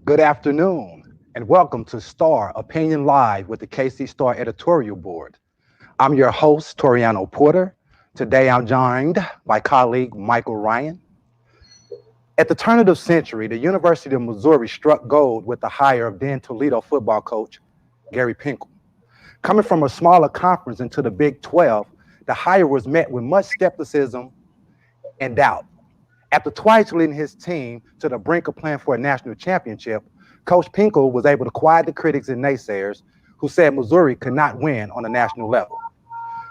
Good afternoon, and welcome to Star Opinion Live with the KC Star Editorial Board. I'm your host, Toriano Porter. Today I'm joined by colleague Michael Ryan. At the turn of the century, the University of Missouri struck gold with the hire of then Toledo football coach Gary Pinkel. Coming from a smaller conference into the Big 12, the hire was met with much skepticism and doubt. After twice leading his team to the brink of playing for a national championship, Coach Pinkel was able to quiet the critics and naysayers who said Missouri could not win on a national level.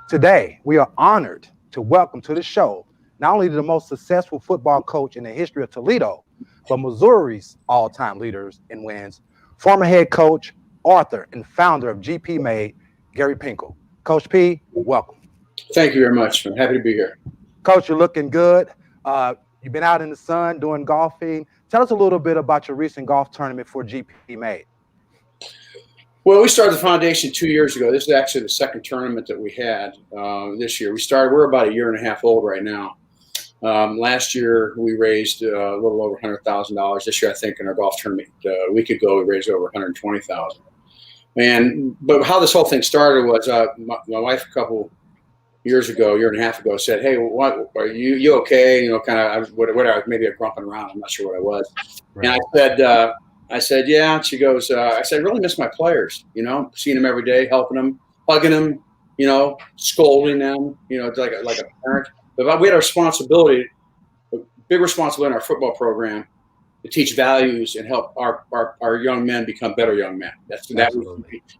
Today, we are honored to welcome to the show not only the most successful football coach in the history of Toledo, but Missouri's all-time leaders in wins, former head coach, author, and founder of GP Made, Gary Pinkel. Coach P, welcome. Thank you very much. I'm happy to be here. Coach, you're looking good. You've been out in the sun doing golfing. Tell us a little bit about your recent golf tournament for GP Made. Well, we started the foundation 2 years ago. This is actually the second tournament that we had this year. We're about a year and a half old right now. Last year, we raised a little over $100,000. This year, I think in our golf tournament a week ago, we raised over $120,000. But how this whole thing started was my wife a couple years ago, year and a half ago, said, "Hey, what are you okay?" You know, kind of, maybe a grumping around. I'm not sure what I was. Right. And I said, "Yeah." She goes, "I said, I really miss my players. You know, seeing them every day, helping them, hugging them, you know, scolding them. You know, like a parent. But we had a responsibility, a big responsibility in our football program to teach values and help our young men become better young men.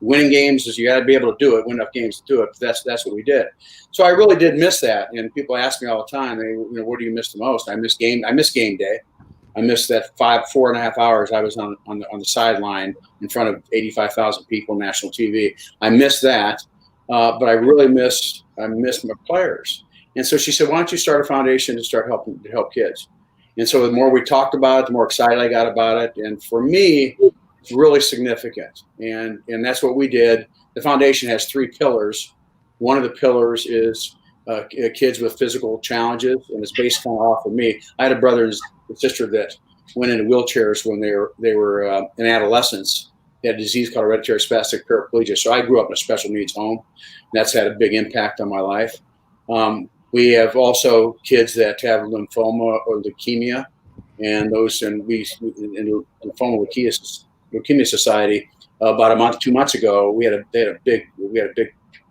Winning games is you got to be able to do it, win enough games to do it. But that's what we did. So I really did miss that. And people ask me all the time, what do you miss the most? I miss game day. I miss that 4.5 hours I was on the sideline in front of 85,000 people, national TV. I miss that, but I really miss my players. And so she said, "Why don't you start a foundation to help kids?" And so the more we talked about it, the more excited I got about it. And for me, it's really significant. And that's what we did. The foundation has 3 pillars. One of the pillars is kids with physical challenges, and it's based kind of off of me. I had a brother and sister that went into wheelchairs when they were in adolescence. They had a disease called hereditary spastic paraplegia. So I grew up in a special needs home. And that's had a big impact on my life. We have also kids that have lymphoma or leukemia, and we in the Lymphoma Leukemia Society about 2 months ago we had a big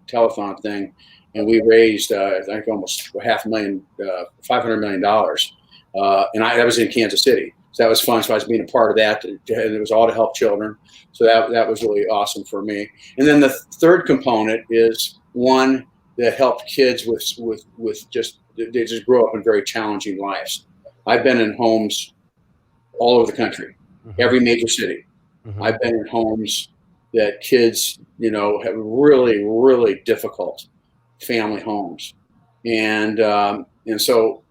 telethon thing, and we raised I think almost $500 million, and that was in Kansas City. So that was fun. So I was being a part of that, and it was all to help children. So that was really awesome for me. And then the third component is one that helped kids they just grow up in very challenging lives. I've been in homes all over the country, every major city. I've been in homes that kids, have really, really difficult family homes. And so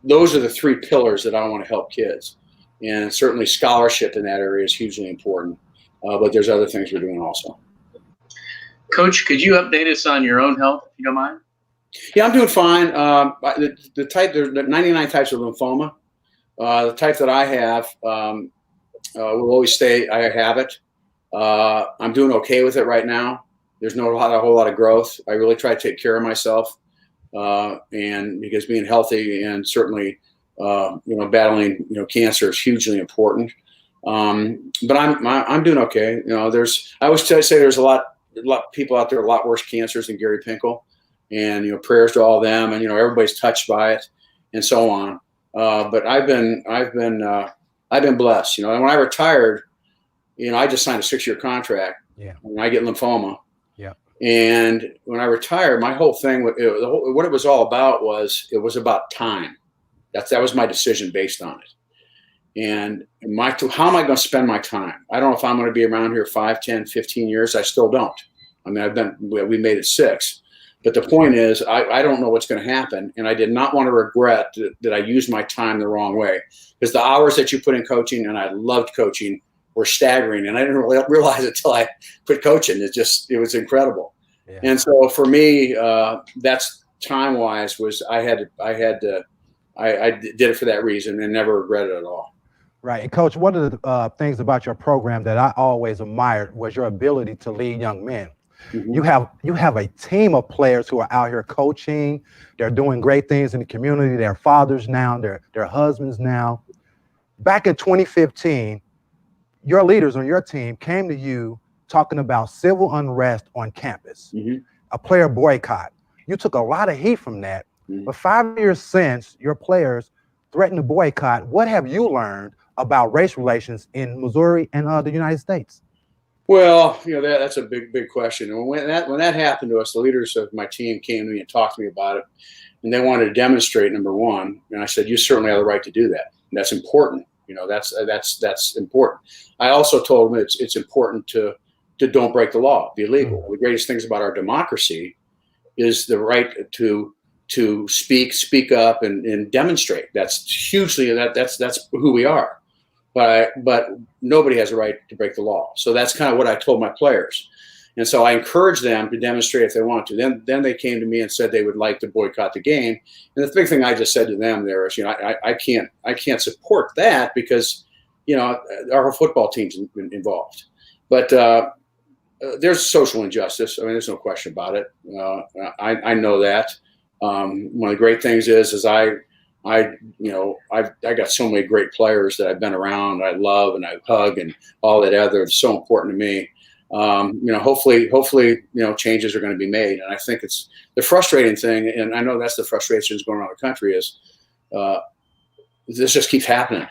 those are the 3 pillars that I want to help kids. And certainly scholarship in that area is hugely important. But there's other things we're doing also. Coach, could you update us on your own health, if you don't mind? Yeah, I'm doing fine. There's 99 types of lymphoma. The type that I have will always stay. I have it. I'm doing okay with it right now. There's not a whole lot of growth. I really try to take care of myself, and because being healthy and certainly, battling, cancer is hugely important. But I'm doing okay. I always say there's a lot of people out there, a lot worse cancers than Gary Pinkel, and prayers to all of them, and everybody's touched by it, and so on. But I've been blessed. And when I retired, I just signed a 6-year contract. Yeah. When I get lymphoma. Yeah. And when I retired, my whole thing, what it was all about was it was about time. That was my decision based on it. And how am I going to spend my time? I don't know if I'm going to be around here 5, 10, 15 years. I still don't. I mean, we made it 6. But the point is, I don't know what's going to happen. And I did not want to regret that I used my time the wrong way. Because the hours that you put in coaching, and I loved coaching, were staggering. And I didn't really realize it until I quit coaching. It was incredible. Yeah. And so for me, that's time-wise was I did it for that reason and never regret it at all. Right. And Coach, one of the things about your program that I always admired was your ability to lead young men. Mm-hmm. You have a team of players who are out here coaching. They're doing great things in the community. They're fathers now. They're husbands now. Back in 2015, your leaders on your team came to you talking about civil unrest on campus, Mm-hmm. a player boycott. You took a lot of heat from that. Mm-hmm. But 5 years since your players threatened to boycott, what have you learned about race relations in Missouri and the United States? Well, that's a big question. And when that happened to us, the leaders of my team came to me and talked to me about it, and they wanted to demonstrate, number one. And I said, you certainly have the right to do that. And that's important. That's important. I also told them it's important to don't break the law, be legal. Mm-hmm. The greatest things about our democracy is the right to speak up and demonstrate. That's hugely that's who we are. But nobody has a right to break the law. So that's kind of what I told my players. And so I encouraged them to demonstrate if they want to. Then they came to me and said they would like to boycott the game. And the big thing I just said to them there is, I can't support that because, our football team's involved. But there's social injustice. I mean, there's no question about it. I know that. One of the great things is I've got so many great players that I've been around, I love, and I hug, and all that other. It's so important to me. Hopefully, changes are going to be made. And I think it's the frustrating thing, and I know that's the frustration that's going around the country is this just keeps happening,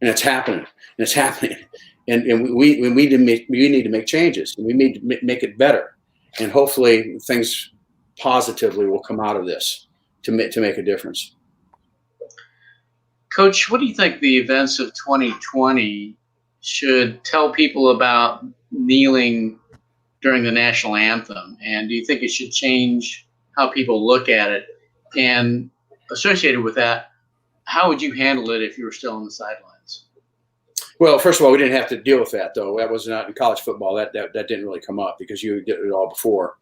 and it's happening, and it's happening, and we need to make changes, and we need to make it better, and hopefully things positively will come out of this to make a difference. Coach, what do you think the events of 2020 should tell people about kneeling during the national anthem? And do you think it should change how people look at it? And associated with that, how would you handle it if you were still on the sidelines? Well, first of all, we didn't have to deal with that, though. That was not in college football. That didn't really come up because you did it all before.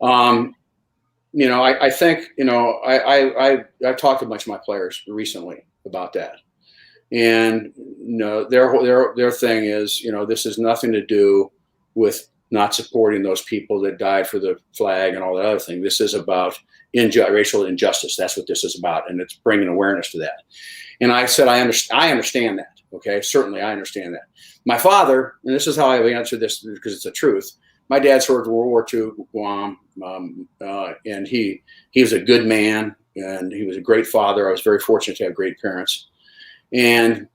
I think, I've talked to a bunch of my players recently about that. And, their thing is, this has nothing to do with not supporting those people that died for the flag and all that other thing. This is about racial injustice. That's what this is about. And it's bringing awareness to that. And I said, I understand that. Okay. Certainly I understand that. My father, and this is how I answer this because it's the truth. My dad served World War II, Guam, and he was a good man, and he was a great father. I was very fortunate to have great parents. And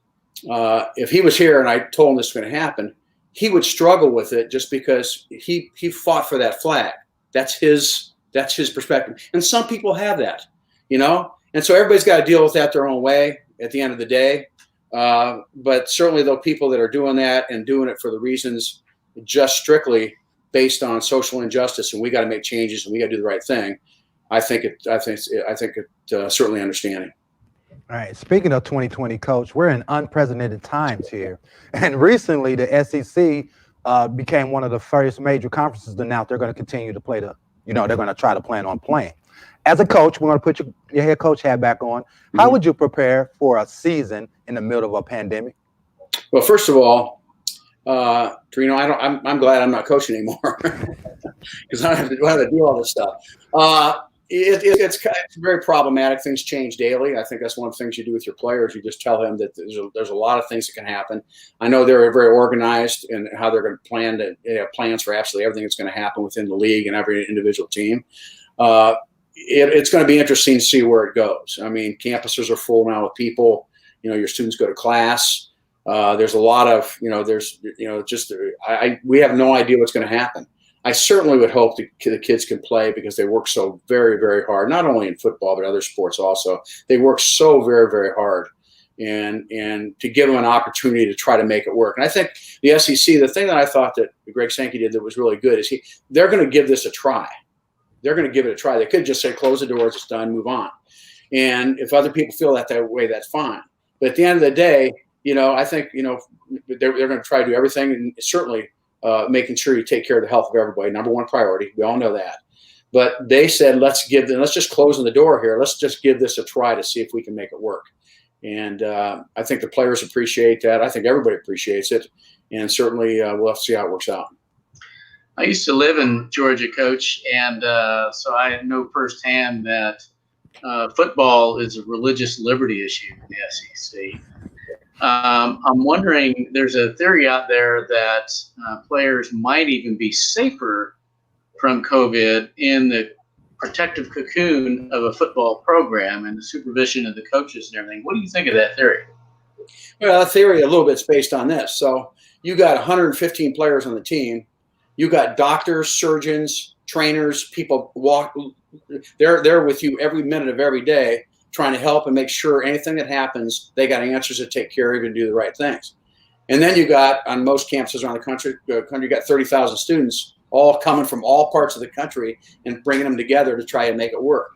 if he was here and I told him this was going to happen, he would struggle with it just because he fought for that flag. That's his perspective. And some people have that, and so everybody's got to deal with that their own way at the end of the day. But certainly the people that are doing that and doing it for the reasons just strictly based on social injustice, and we got to make changes and we got to do the right thing. I think it certainly understanding. All right. Speaking of 2020, Coach, we're in unprecedented times here, and recently the SEC became one of the first major conferences to announce they're going to continue to play they're going to try to plan on playing. As a coach, we're going to put your head coach hat back on. How would you prepare for a season in the middle of a pandemic? Well, first of all, Toriano, I'm glad I'm not coaching anymore because I don't have to do all this stuff. It's very problematic. Things change daily. I think that's one of the things you do with your players. You just tell them that there's a lot of things that can happen. I know they're very organized in how they're going to plan. They have plans for absolutely everything that's going to happen within the league and every individual team. It's going to be interesting to see where it goes. I mean, campuses are full now with people. Your students go to class. There's a lot of, we have no idea what's going to happen. I certainly would hope the kids can play because they work so very, very hard, not only in football, but other sports also. They work so very, very hard and to give them an opportunity to try to make it work. And I think the SEC, the thing that I thought that Greg Sankey did that was really good is they're going to give this a try. They're going to give it a try. They could just say, close the doors, it's done, move on. And if other people feel that way, that's fine. But at the end of the day, I think, they're going to try to do everything, and certainly making sure you take care of the health of everybody, number one priority. We all know that. But they said, let's just close the door here. Let's just give this a try to see if we can make it work. And I think the players appreciate that. I think everybody appreciates it. And certainly we'll have to see how it works out. I used to live in Georgia, Coach, and so I know firsthand that football is a religious liberty issue in the SEC. I'm wondering, there's a theory out there that players might even be safer from COVID in the protective cocoon of a football program and the supervision of the coaches and everything. What do you think of that theory? Well, that theory a little bit is based on this. So you got 115 players on the team. You got doctors, surgeons, trainers, people they're with you every minute of every day, trying to help and make sure anything that happens, they got answers to take care of and do the right things. And then you got, on most campuses around the country, you got 30,000 students all coming from all parts of the country and bringing them together to try and make it work.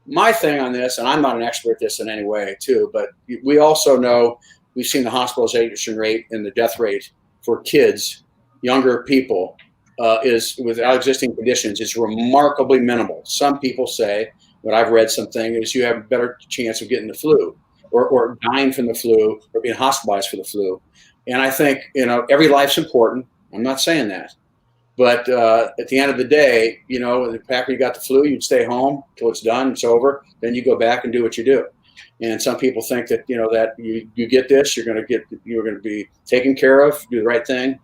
My thing on this, and I'm not an expert at this in any way too, but we also know, we've seen the hospitalization rate and the death rate for kids, younger people, is without existing conditions is remarkably minimal. Some people say, what I've read something is you have a better chance of getting the flu or dying from the flu or being hospitalized for the flu. And I think, every life's important. I'm not saying that. But at the end of the day, after you got the flu, you'd stay home till it's done, it's over. Then you go back and do what you do. And some people think that, that you get this, you're going to be taken care of, do the right thing.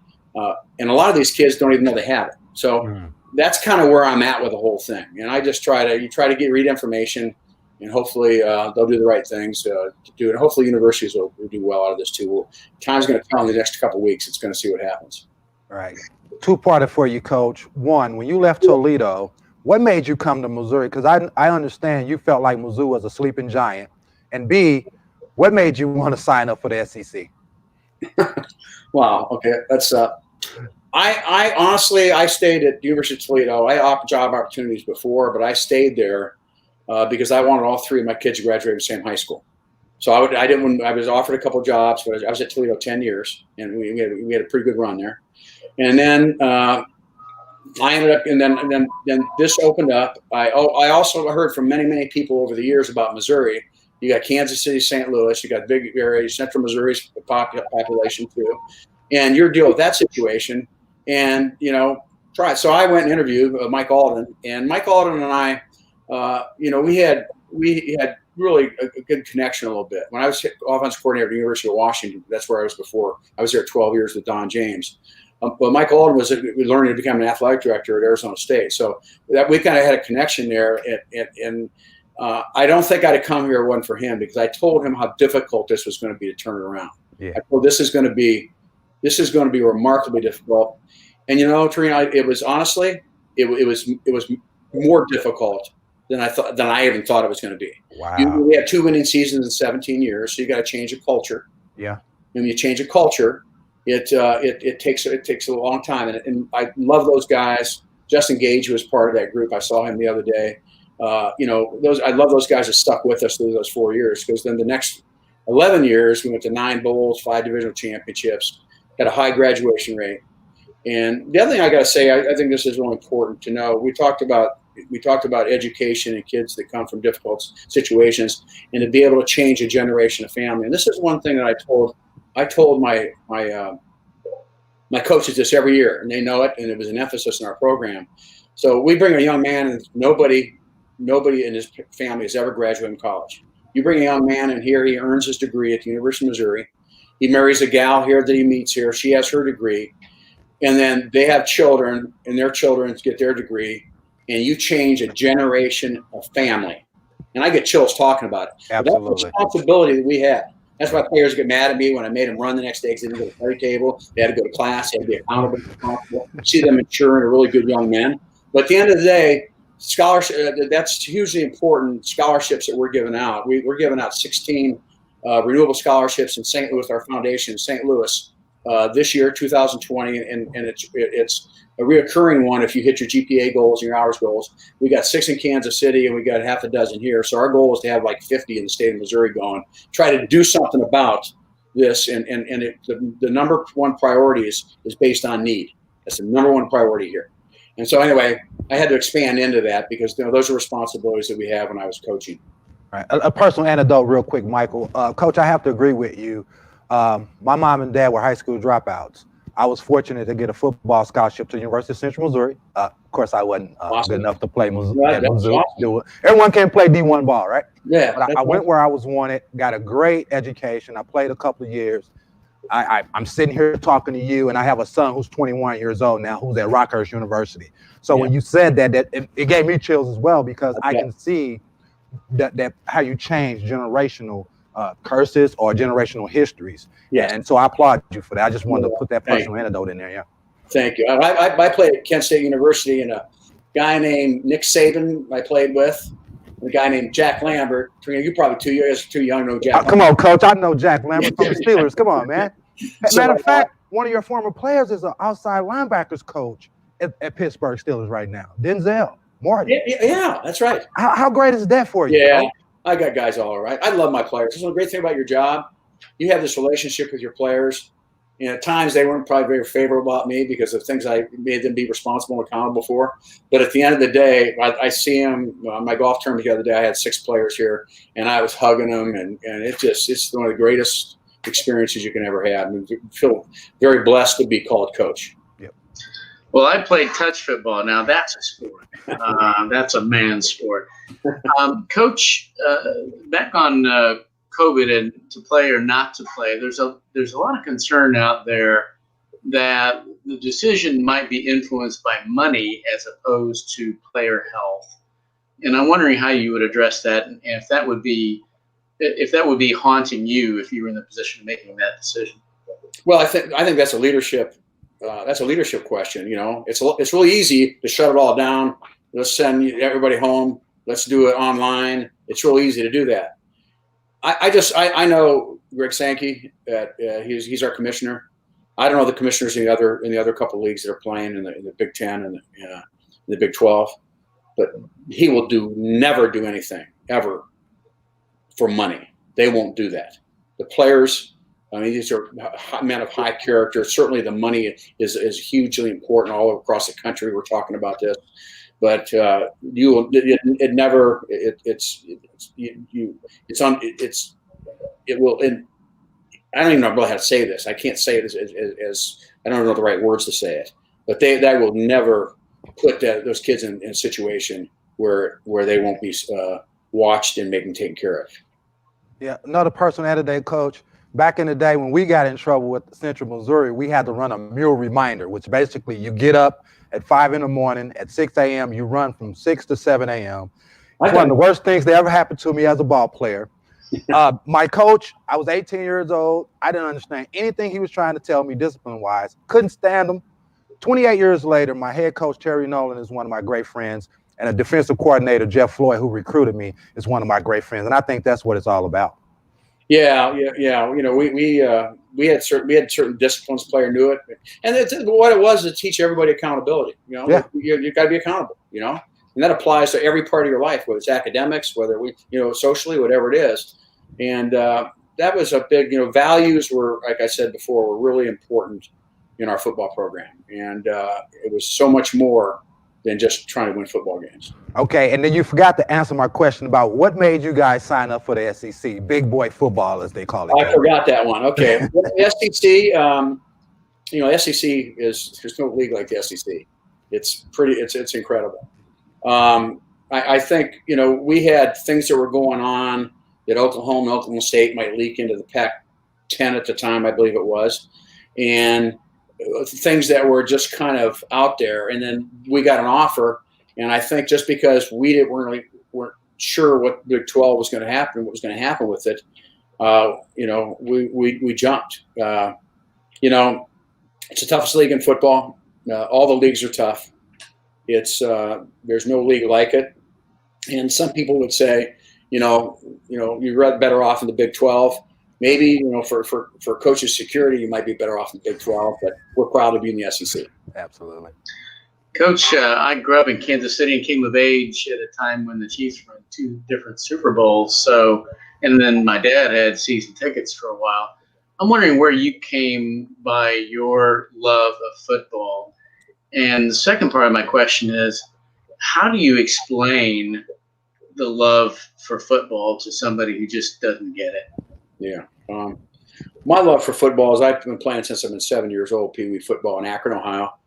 And a lot of these kids don't even know they have it. So that's kind of where I'm at with the whole thing. And I just try to read information, and hopefully they'll do the right things to do it. And hopefully universities will do well out of this too. Time's going to tell in the next couple of weeks. It's going to see what happens. Right. Two-parter for you, Coach. One, when you left Toledo, what made you come to Missouri? Because I understand you felt like Mizzou was a sleeping giant. And B, what made you want to sign up for the SEC? Wow. Okay. That's I honestly, I stayed at the University of Toledo. I offered job opportunities before, but I stayed there because I wanted all three of my kids to graduate from the same high school. So I was offered a couple of jobs, but I was at Toledo 10 years, and we had a pretty good run there. And then I ended up, and then this opened up. I also heard from many people over the years about Missouri. You got Kansas City, St. Louis. You got big areas, Central Missouri's population too, and you're dealing with that situation. And try it. So I went and interviewed Mike Alden, and Mike Alden and I, we had really a good connection a little bit. When I was offensive coordinator at the University of Washington, that's where I was before. I was there 12 years with Don James. But Mike Alden was learning to become an athletic director at Arizona State. So that we kind of had a connection there. And I don't think I'd have come here if it wasn't for him, because I told him how difficult this was going to be to turn it around. Yeah. I told this is going to be remarkably difficult. And Toriano, it was honestly, it was more difficult than I even thought it was going to be. Wow. We had 2 winning seasons in 17 years, so you got to change a culture. Yeah. When you change a culture, it takes a long time, and I love those guys. Justin Gage, who was part of that group, I saw him the other day. I love those guys that stuck with us through those 4 years, because then the next 11 years we went to 9 bowls, 5 divisional championships, had a high graduation rate. And the other thing I got to say, I think this is really important to know. We talked about education and kids that come from difficult situations, and to be able to change a generation of family. And this is one thing that I told my coaches this every year, and they know it, and it was an emphasis in our program. So we bring a young man, and nobody in his family has ever graduated from college. You bring a young man in here, he earns his degree at the University of Missouri. He marries a gal here that he meets here. She has her degree. And then they have children, and their children get their degree. And you change a generation of family. And I get chills talking about it. Absolutely. That's the responsibility that we had. That's why players get mad at me when I made them run the next day because they didn't go to the study table. They had to go to class. They had to be accountable. See them mature and are really good young men. But at the end of the day, scholarship, that's hugely important, scholarships that we're giving out. We're giving out 16 renewable scholarships in St. Louis, our foundation in St. Louis, this year, 2020, and it's a reoccurring one if you hit your GPA goals and your hours goals. We got 6 in Kansas City, and we got half a dozen here. So our goal is to have like 50 in the state of Missouri going. Try to do something about this, and the number one priority is based on need. That's the number one priority here. And so anyway, I had to expand into that because those are responsibilities that we have when I was coaching. Right. A personal anecdote real quick, Michael. Coach, I have to agree with you. My mom and dad were high school dropouts. I was fortunate to get a football scholarship to the University of Central Missouri. Of course, I wasn't good enough to play Mizzou. Awesome. Everyone can play D1 ball, right? Yeah. But I went where I was wanted, got a great education. I played a couple of years. I'm sitting here talking to you, and I have a son who's 21 years old now, who's at Rockhurst University. So when you said that it gave me chills as well, because I can see that how you change generational curses or generational histories. Yeah. And so I applaud you for that. I just wanted to put that personal anecdote in there. Yeah. Thank you. I played at Kent State University, and a guy named Nick Saban I played with, and a guy named Jack Lambert. You're probably too young to know Jack. Come on, Coach. I know Jack Lambert from the Steelers. Come on, man. Matter of fact, one of your former players is an outside linebackers coach at Pittsburgh Steelers right now, Denzel Martin. Yeah, that's right. How great is that for you? Yeah, Coach? I got guys all right. I love my players. This is the great thing about your job. You have this relationship with your players. And at times they weren't probably very favorable about me because of things I made them be responsible and accountable for. But at the end of the day, I see them on my golf tournament the other day. I had 6 players here, and I was hugging them, and it's one of the greatest experiences you can ever have. I feel very blessed to be called coach. Well, I played touch football. Now that's a sport. That's a man's sport. Coach, back on COVID and to play or not to play, there's a lot of concern out there that the decision might be influenced by money as opposed to player health. And I'm wondering how you would address that, and if that would be haunting you if you were in the position of making that decision. Well, I think that's a leadership. That's a leadership question. You know, it's really easy to shut it all down. Let's send everybody home. Let's do it online. It's real easy to do that. I know Greg Sankey. He's our commissioner. I don't know the commissioners in the other couple of leagues that are playing in the Big Ten and the Big 12, but he will never do anything ever for money. They won't do that. The players. I mean, these are men of high character. Certainly, the money is hugely important all across the country. We're talking about this, but it will. And I don't even know really how to say this. I can't say it as I don't know the right words to say it. But that will never put those kids in a situation where they won't be watched and taken care of. Yeah, another person the other day, Coach. Back in the day when we got in trouble with Central Missouri, we had to run a mule reminder, which basically you get up at 5 in the morning, at 6 a.m., you run from 6 to 7 a.m. It's one of the worst things that ever happened to me as a ball player. My coach, I was 18 years old. I didn't understand anything he was trying to tell me discipline-wise. Couldn't stand him. 28 years later, my head coach, Terry Nolan, is one of my great friends, and a defensive coordinator, Jeff Floyd, who recruited me, is one of my great friends. And I think that's what it's all about. Yeah. You know, we had certain disciplines. Player knew it, and what it was to teach everybody accountability. You know, you got to be accountable. You know, and that applies to every part of your life, whether it's academics, whether socially, whatever it is. And that was a big. Values were, like I said before, were really important in our football program, and it was so much more than just trying to win football games. Okay, and then you forgot to answer my question about what made you guys sign up for the SEC, big boy football, as they call it. I forgot that one. Okay, the SEC, SEC there's no league like the SEC. It's incredible. I think we had things that were going on that Oklahoma State might leak into the Pac-10 at the time, I believe it was, and things that were just kind of out there, and then we got an offer, and I think just because we weren't sure what Big 12 was going to happen, what was going to happen with it, we jumped. It's the toughest league in football. All the leagues are tough. It's there's no league like it, and some people would say, you're better off in the Big 12. Maybe, for coaches' security, you might be better off in the Big 12, but we're proud to be in the SEC. Absolutely. Coach, I grew up in Kansas City and came of age at a time when the Chiefs were in 2 different Super Bowls. And then my dad had season tickets for a while. I'm wondering where you came by your love of football. And the second part of my question is, how do you explain the love for football to somebody who just doesn't get it? Yeah. My love for football is I've been playing since I've been 7 years old, Pee Wee football in Akron, Ohio.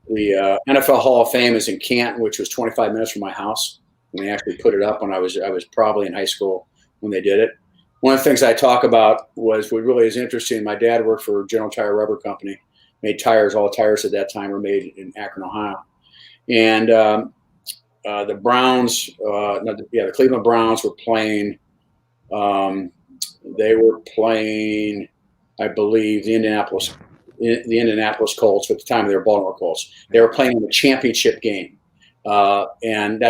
The NFL Hall of Fame is in Canton, which was 25 minutes from my house. When they actually put it up when I was probably in high school when they did it. One of the things I talk about was what really is interesting. My dad worked for General Tire Rubber Company, made tires. All tires at that time were made in Akron, Ohio. And the Browns, the Cleveland Browns were playing. They were playing, I believe, the Indianapolis Colts. At the time, they were Baltimore Colts. They were playing the championship game, and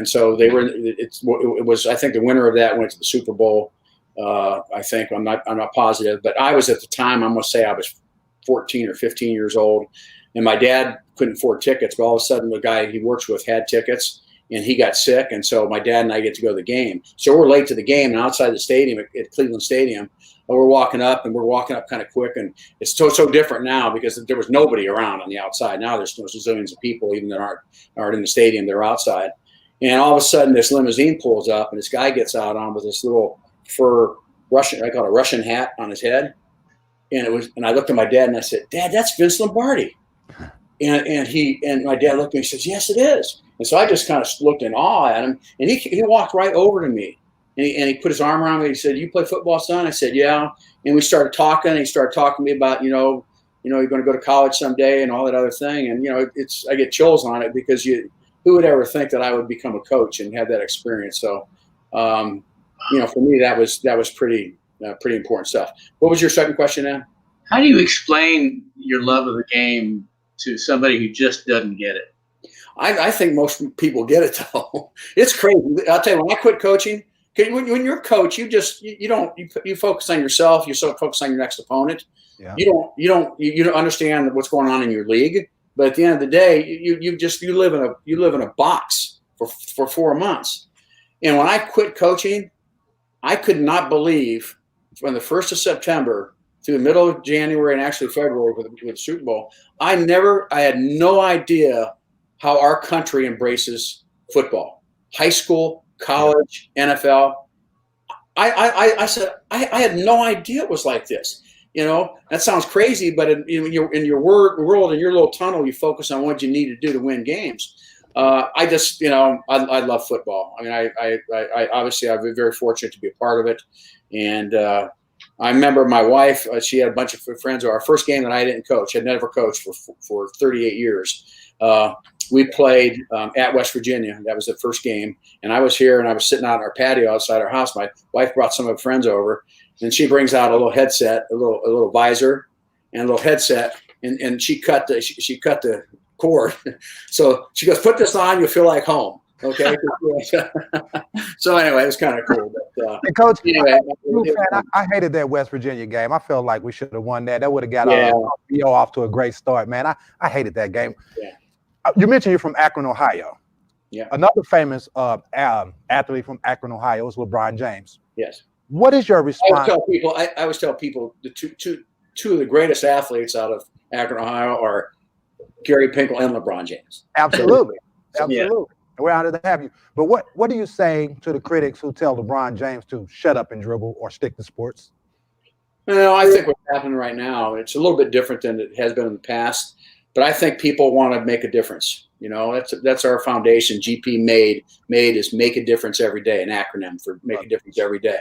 so they were. It was. I think the winner of that went to the Super Bowl. I think I'm not positive, but I was at the time. I'm gonna say I was 14 or 15 years old, and my dad couldn't afford tickets. But all of a sudden, the guy he works with had tickets, and he got sick, and so my dad and I get to go to the game. So we're late to the game, and outside the stadium at Cleveland Stadium, we're walking up kind of quick, and it's so different now because there was nobody around on the outside. Now there's zillions of people, even that aren't in the stadium. They're outside, and all of a sudden this limousine pulls up, and this guy gets out on with this little fur Russian, I call it a Russian hat on his head, and I looked at my dad and I said, "Dad, that's Vince Lombardi," and my dad looked at me and says, "Yes, it is." And so I just kind of looked in awe at him, and he walked right over to me. And he put his arm around me. He said, "You play football, son?" I said, "Yeah." And we started talking. And he started talking to me about, you're going to go to college someday and all that other thing. And, I get chills on it because who would ever think that I would become a coach and have that experience? So, for me, that was pretty important stuff. What was your second question, Ann? How do you explain your love of the game to somebody who just doesn't get it? I think most people get it, though. It's crazy. I'll tell you, when I quit coaching, when you're a coach, you focus on yourself. You sort of focus on your next opponent. Yeah. You don't understand what's going on in your league. But at the end of the day, you live in a box for 4 months. And when I quit coaching, I could not believe from the 1st of September through the middle of January and actually February with the Super Bowl, I had no idea how our country embraces football, high school, college, NFL. I said I had no idea it was like this. That sounds crazy, but in your world, in your little tunnel, you focus on what you need to do to win games. I love football. I mean, I obviously I've been very fortunate to be a part of it, and I remember my wife. She had a bunch of friends. Our first game that I didn't coach, I'd never coached for 38 years. We played at West Virginia. That was the first game. And I was here, and I was sitting out on our patio outside our house. My wife brought some of her friends over, and she brings out a little headset, a little visor, and a little headset, and she cut the cord. So she goes, "Put this on, you'll feel like home." Okay. So anyway, it was kind of cool. But, hey, Coach, anyway, I hated that West Virginia game. I felt like we should have won that. That would have got off to a great start, man. I hated that game. Yeah. You mentioned you're from Akron, Ohio. Yeah. Another famous athlete from Akron, Ohio is LeBron James. Yes. What is your response? I always tell people the two of the greatest athletes out of Akron, Ohio are Gary Pinkel and LeBron James. Absolutely. Absolutely. Yeah. We're honored to have you. But what are you saying to the critics who tell LeBron James to shut up and dribble or stick to sports? I think what's happening right now, it's a little bit different than it has been in the past. But I think people want to make a difference. That's our foundation. GP made is make a difference every day, an acronym for make a difference every day.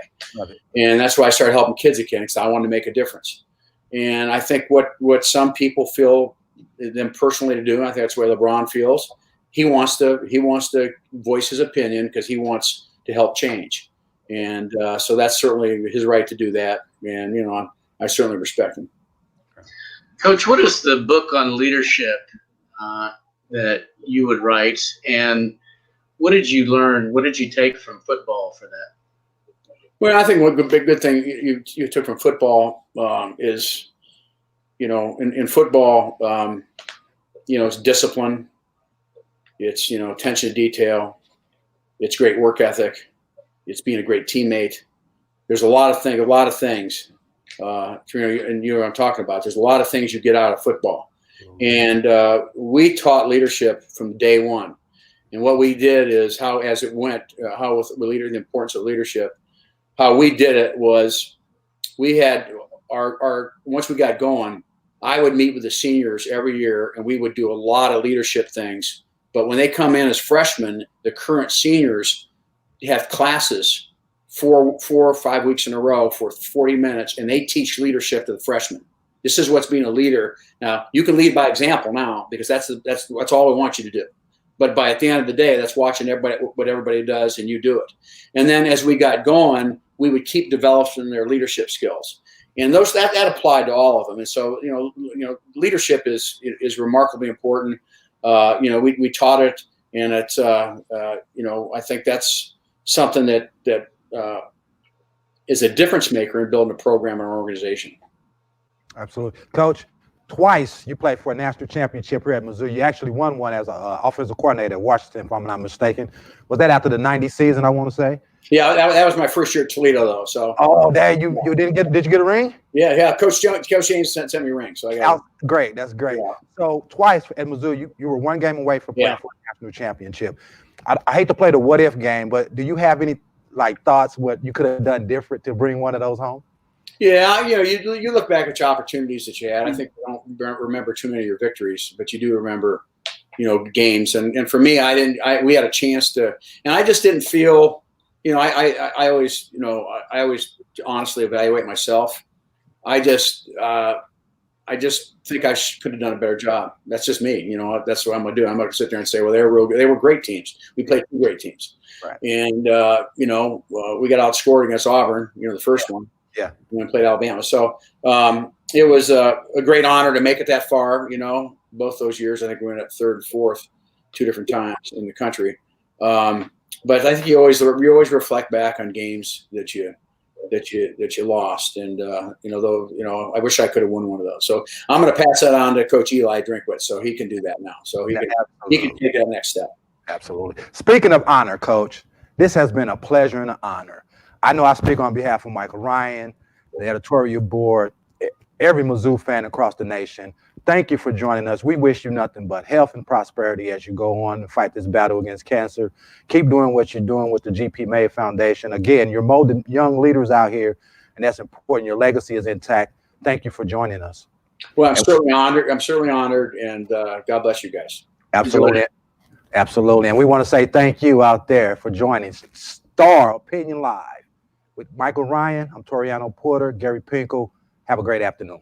And that's why I started helping kids again, because I wanted to make a difference. And I think what some people feel them personally to do, I think that's the way LeBron feels. He wants to voice his opinion because he wants to help change. And so that's certainly his right to do that. And, I certainly respect him. Coach, what is the book on leadership that you would write, and what did you learn? What did you take from football for that? Well, I think one good thing you took from football is, in football, it's discipline, it's attention to detail, it's great work ethic, it's being a great teammate. There's a lot of things. And I'm talking about. There's a lot of things you get out of football, and we taught leadership from day one. And what we did is how, as it went, how with the importance of leadership, how we did it was we had our once we got going, I would meet with the seniors every year and we would do a lot of leadership things. But when they come in as freshmen, the current seniors have classes 4 or 5 weeks in a row for 40 minutes, and they teach leadership to the freshmen. This is what's being a leader. Now, you can lead by example now, because that's all we want you to do. But by at the end of the day, that's watching everybody, what everybody does, and you do it. And then as we got going, we would keep developing their leadership skills. And that applied to all of them. And so, leadership is remarkably important. We taught it, and it's, I think that's something that is a difference maker in building a program or organization. Absolutely. Coach, twice you played for a national championship here at Mizzou. You actually won one as an offensive coordinator at Washington, if I'm not mistaken. Was that after the 90 season, I want to say? Yeah, that was my first year at Toledo, though. So. Oh, dad, you did you get a ring? Yeah. Coach James sent me a ring, so I got it. Great. That's great. Yeah. So twice at Mizzou, you were one game away from playing for a national championship. I hate to play the what if game, but do you have any thoughts what you could have done different to bring one of those home? Yeah, you look back at your opportunities that you had. I think you don't remember too many of your victories, but you do remember, games. And for me, we had a chance to, and I just didn't feel, I always honestly evaluate myself. I just think I could have done a better job. That's just me. That's what I'm going to do. I'm going to sit there and say, well, they were great teams. We played 2 great teams. Right. And, we got outscored against Auburn, the first one. Yeah. When we played Alabama. So it was a great honor to make it that far, both those years. I think we went up 3rd and 4th 2 different times in the country. But I think you always reflect back on games that you lost. And, I wish I could have won one of those. So I'm going to pass that on to Coach Eli Drinkwitz, so he can do that now. So he can take that next step. Absolutely. Speaking of honor, Coach, this has been a pleasure and an honor. I know I speak on behalf of Michael Ryan, the editorial board, every Mizzou fan across the nation. Thank you for joining us. We wish you nothing but health and prosperity as you go on to fight this battle against cancer. Keep doing what you're doing with the GP May Foundation. Again, you're molding young leaders out here, and that's important. Your legacy is intact. Thank you for joining us. Well, I'm certainly honored, and God bless you guys. Absolutely. Absolutely. And we want to say thank you out there for joining Star Opinion Live with Michael Ryan. I'm Toriano Porter, Gary Pinkel. Have a great afternoon.